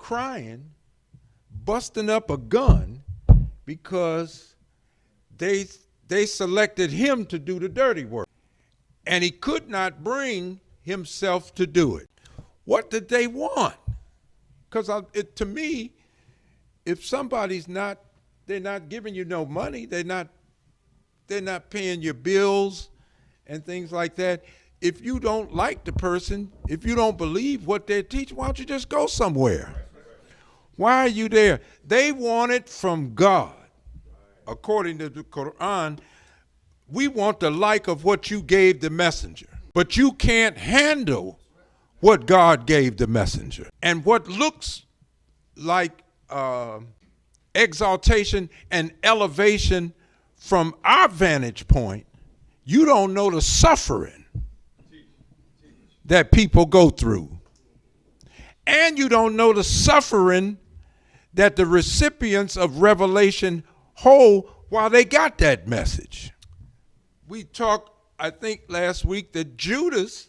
crying, busting up a gun because they selected him to do the dirty work. And he could not bring himself to do it. What did they want? Because to me, if somebody's they're not giving you no money, they're not paying your bills and things like that. If you don't like the person, if you don't believe what they're teaching, why don't you just go somewhere? Why are you there? They want it from God. According to the Quran, we want the like of what you gave the messenger. But you can't handle what God gave the messenger. And what looks like exaltation and elevation from our vantage point, you don't know the suffering that people go through. And you don't know the suffering that the recipients of revelation hold while they got that message. We talked, I think, last week that Judas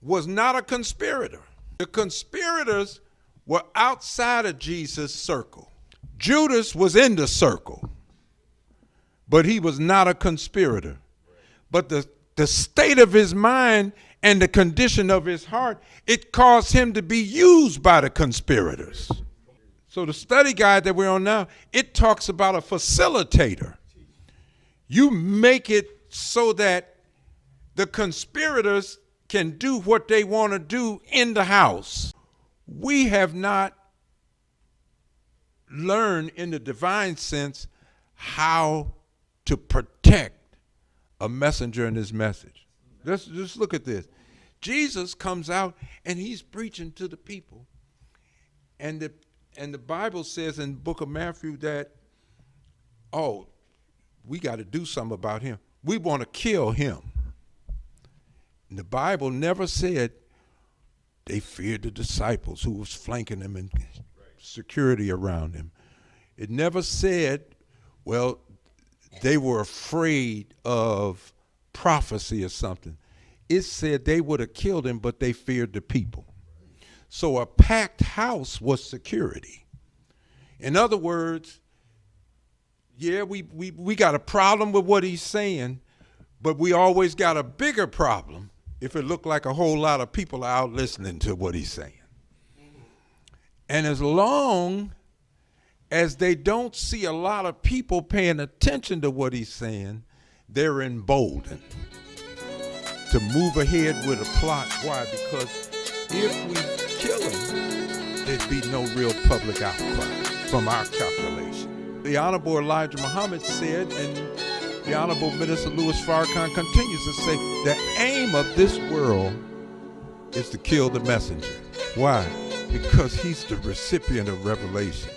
was not a conspirator. The conspirators were outside of Jesus' circle. Judas was in the circle, but he was not a conspirator. But the state of his mind and the condition of his heart, it caused him to be used by the conspirators. So the study guide that we're on now, it talks about a facilitator. You make it so that the conspirators can do what they want to do in the house. We have not learned in the divine sense how to protect a messenger and his message. Let's just look at this. Jesus comes out and he's preaching to the people. And the Bible says in the book of Matthew that, oh, we got to do something about him. We want to kill him. And the Bible never said they feared the disciples who was flanking them and security around him. It never said, well, they were afraid of prophecy or something. It said they would have killed him, but they feared the people. So a packed house was security. In other words, yeah, we got a problem with what he's saying, but we always got a bigger problem if it looked like a whole lot of people are out listening to what he's saying. And as long as they don't see a lot of people paying attention to what he's saying, they're emboldened to move ahead with a plot. Why? Because if we kill him, there'd be no real public outcry from our calculation. The Honorable Elijah Muhammad said, and the Honorable Minister Louis Farrakhan continues to say, the aim of this world is to kill the messenger. Why? Because he's the recipient of revelation.